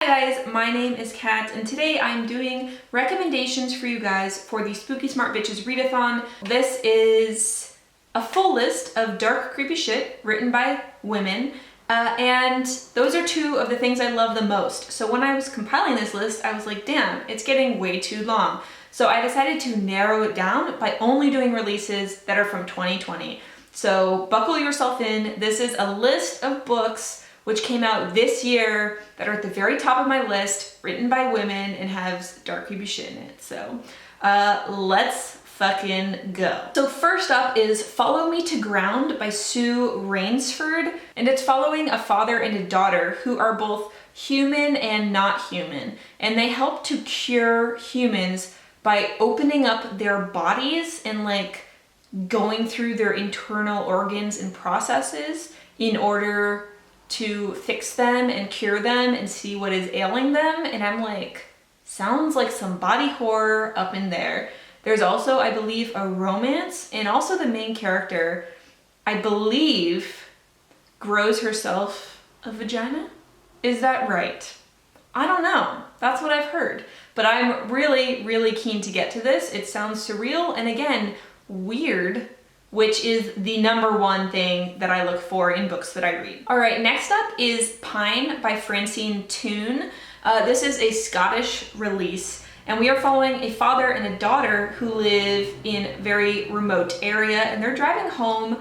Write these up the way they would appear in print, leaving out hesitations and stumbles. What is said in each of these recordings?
guys, my name is Kat, and today I'm doing recommendations for you guys for the Spooky Smart Bitches Readathon. This is a full list of dark, creepy shit written by women, and those are two of the things I love the most. So when I was compiling this list, I was like, damn, it's getting way too long. So I decided to narrow it down by only doing releases that are from 2020. So buckle yourself in. This is a list of books which came out this year that are at the very top of my list, written by women and has dark creepy shit in it. So let's fucking go. So first up is Follow Me to Ground by Sue Rainsford, and it's following a father and a daughter who are both human and not human, and they help to cure humans by opening up their bodies and like going through their internal organs and processes in order to fix them and cure them and see what is ailing them. And I'm like, sounds like some body horror up in there. There's also, I believe, a romance, and also the main character, I believe, grows herself a vagina? Is that right? I don't know. That's what I've heard. But I'm really, really keen to get to this. It sounds surreal and, again, weird, which is the #1 thing that I look for in books that I read. All right, next up is Pine by Francine Toon. This is a Scottish release, and we are following a father and a daughter who live in a very remote area, and they're driving home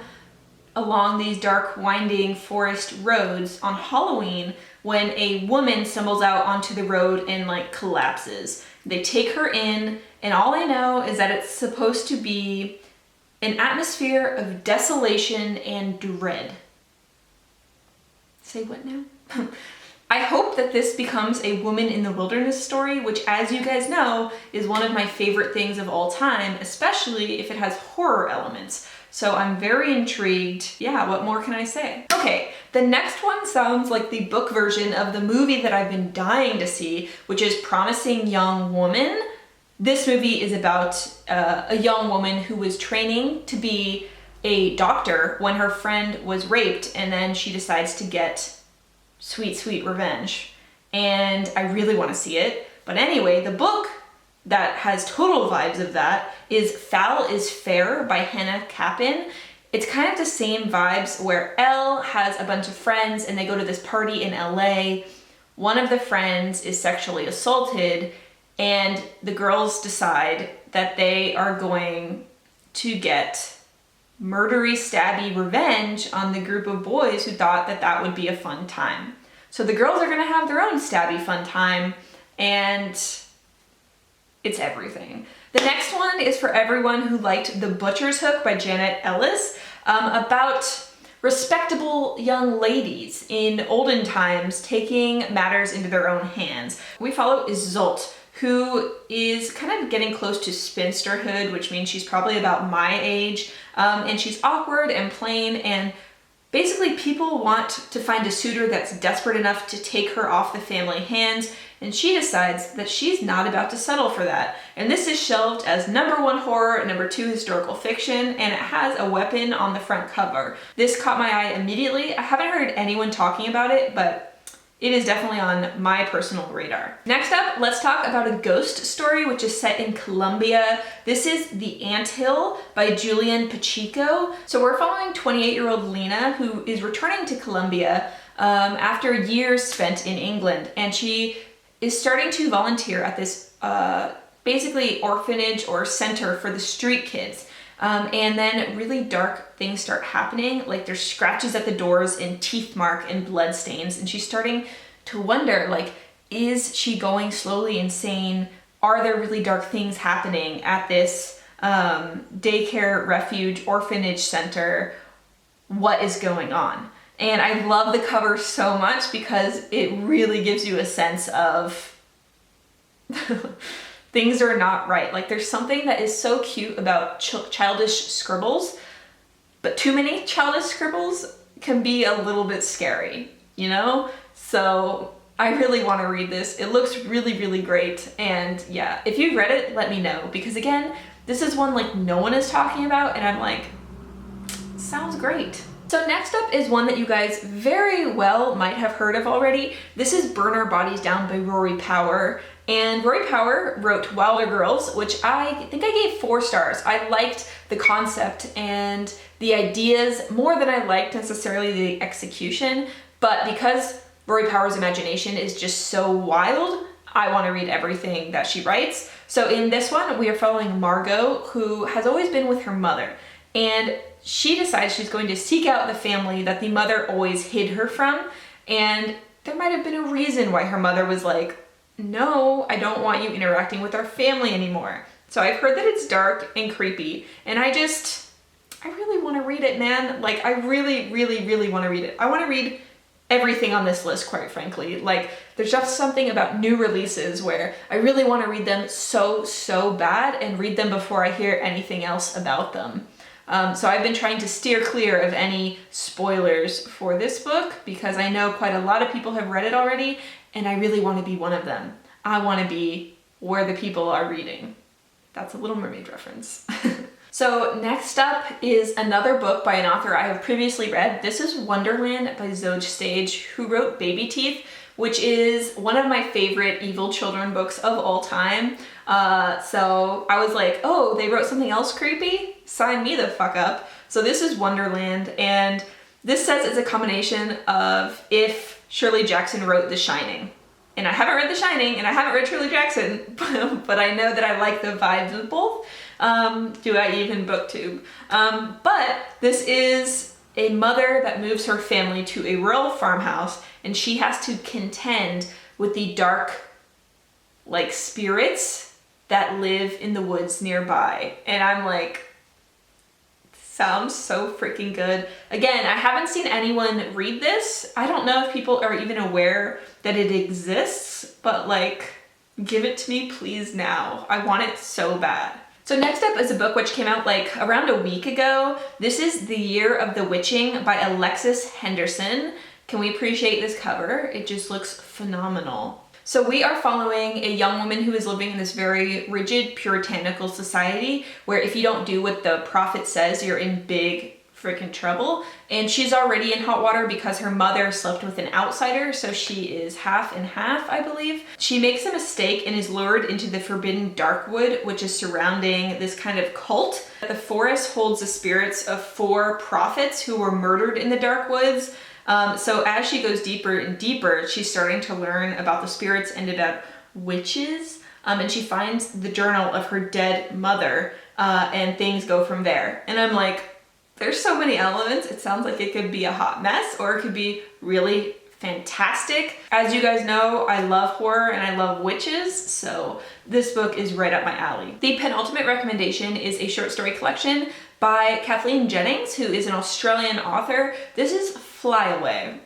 along these dark, winding forest roads on Halloween when a woman stumbles out onto the road and like collapses. They take her in, and all I know is that it's supposed to be an atmosphere of desolation and dread. Say what now? I hope that this becomes a woman in the wilderness story, which, as you guys know, is one of my favorite things of all time, especially if it has horror elements. So I'm very intrigued. Yeah, what more can I say? Okay, the next one sounds like the book version of the movie that I've been dying to see, which is Promising Young Woman. This movie is about a young woman who was training to be a doctor when her friend was raped, and then she decides to get sweet, sweet revenge. And I really want to see it. But anyway, the book that has total vibes of that is Foul is Fair by Hannah Capin. It's kind of the same vibes where Elle has a bunch of friends and they go to this party in LA. One of the friends is sexually assaulted, and the girls decide that they are going to get murdery, stabby revenge on the group of boys who thought that that would be a fun time. So the girls are gonna have their own stabby fun time, and it's everything. The next one is for everyone who liked The Butcher's Hook by Janet Ellis, about respectable young ladies in olden times taking matters into their own hands. We follow Isolde, who is kind of getting close to spinsterhood, which means she's probably about my age, and she's awkward and plain, and basically people want to find a suitor that's desperate enough to take her off the family hands, and she decides that she's not about to settle for that. And this is shelved as #1 horror and #2 historical fiction, and it has a weapon on the front cover. This caught my eye immediately. I haven't heard anyone talking about it, but it is definitely on my personal radar. Next up, let's talk about a ghost story which is set in Colombia. This is The Anthill by Julianne Pachico. So we're following 28-year-old Lena, who is returning to Colombia after years spent in England, and she is starting to volunteer at this basically orphanage or center for the street kids. And then really dark things start happening, like there's scratches at the doors and teeth mark and blood stains, and she's starting to wonder, like, is she going slowly insane? Are there really dark things happening at this daycare, refuge, orphanage center? What is going on? And I love the cover so much because it really gives you a sense of things are not right. Like, there's something that is so cute about childish scribbles, but too many childish scribbles can be a little bit scary, you know? So I really want to read this. It looks really, really great. And yeah, if you've read it, let me know, because again, this is one like no one is talking about, and I'm like, sounds great. So next up is one that you guys very well might have heard of already. This is Burn Our Bodies Down by Rory Power. And Rory Power wrote Wilder Girls, which I think I gave 4 stars. I liked the concept and the ideas more than I liked necessarily the execution, but because Rory Power's imagination is just so wild, I want to read everything that she writes. So in this one, we are following Margot, who has always been with her mother, and she decides she's going to seek out the family that the mother always hid her from, and there might have been a reason why her mother was like, no, I don't want you interacting with our family anymore. So I've heard that it's dark and creepy, and I really want to read it, man. Like, I really, really, really want to read it. I want to read everything on this list, quite frankly. Like, there's just something about new releases where I really want to read them so bad and read them before I hear anything else about them. So I've been trying to steer clear of any spoilers for this book because I know quite a lot of people have read it already, and I really want to be one of them. I want to be where the people are reading. That's a Little Mermaid reference. So next up is another book by an author I have previously read. This is Wonderland by Zoje Stage, who wrote Baby Teeth, which is one of my favorite evil children books of all time. So I was like, oh, they wrote something else creepy? Sign me the fuck up. So this is Wonderland, and this says it's a combination of if Shirley Jackson wrote The Shining. And I haven't read The Shining, and I haven't read Shirley Jackson, but I know that I like the vibes of both. Do I even booktube? But this is a mother that moves her family to a rural farmhouse, and she has to contend with the dark, like, spirits that live in the woods nearby. And I'm like, sounds so freaking good. Again, I haven't seen anyone read this. I don't know if people are even aware that it exists, but like, give it to me please now. I want it so bad. So next up is a book which came out like around a week ago. This is The Year of the Witching by Alexis Henderson. Can we appreciate this cover? It just looks phenomenal. So we are following a young woman who is living in this very rigid puritanical society where if you don't do what the prophet says, you're in big freaking trouble. And she's already in hot water because her mother slept with an outsider, so she is half and half, I believe. She makes a mistake and is lured into the forbidden darkwood, which is surrounding this kind of cult. The forest holds the spirits of 4 prophets who were murdered in the dark woods. So as she goes deeper and deeper, she's starting to learn about the spirits and about witches. And she finds the journal of her dead mother, and things go from there. And I'm like, there's so many elements. It sounds like it could be a hot mess or it could be really fantastic. As you guys know, I love horror and I love witches, so this book is right up my alley. The penultimate recommendation is a short story collection by Kathleen Jennings, who is an Australian author. This is Flyaway.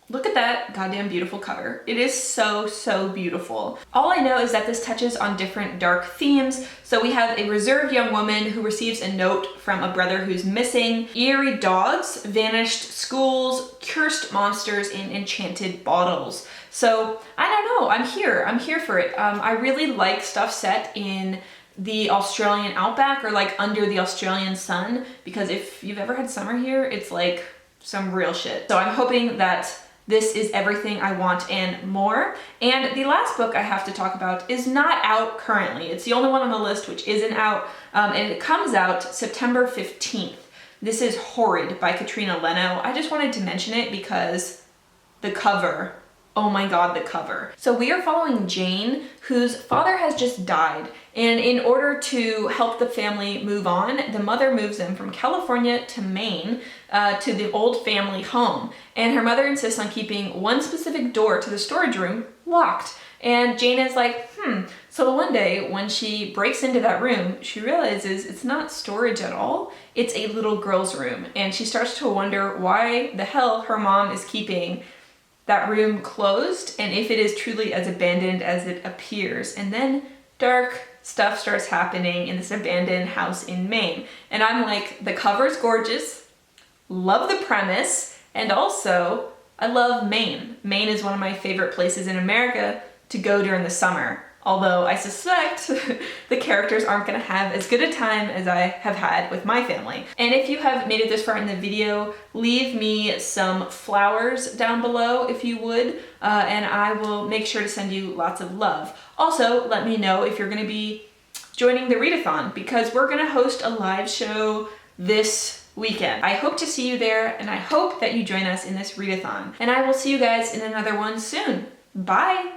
Look at that goddamn beautiful cover. It is so beautiful. All I know is that this touches on different dark themes. So we have a reserved young woman who receives a note from a brother who's missing, eerie dogs, vanished schools, cursed monsters, and enchanted bottles. So I don't know, I'm here for it. I really like stuff set in the Australian outback or like under the Australian sun, because if you've ever had summer here, it's like some real shit. So I'm hoping that this is everything I want and more. And the last book I have to talk about is not out currently. It's the only one on the list which isn't out, and it comes out September 15th. This is Horrid by Katrina Leno. I just wanted to mention it because the cover, oh my god, the cover. So we are following Jane, whose father has just died, and in order to help the family move on, the mother moves them from California to Maine to the old family home. And her mother insists on keeping one specific door to the storage room locked. And Jane is like, So one day when she breaks into that room, she realizes it's not storage at all. It's a little girl's room. And she starts to wonder why the hell her mom is keeping that room closed, and if it is truly as abandoned as it appears. And then dark stuff starts happening in this abandoned house in Maine. And I'm like, the cover's gorgeous, love the premise, and also I love Maine. Maine is one of my favorite places in America to go during the summer. although I suspect the characters aren't gonna have as good a time as I have had with my family. And if you have made it this far in the video, leave me some flowers down below if you would, and I will make sure to send you lots of love. Also, let me know if you're gonna be joining the Readathon, because we're gonna host a live show this weekend. I hope to see you there, and I hope that you join us in this Readathon. And I will see you guys in another one soon. Bye!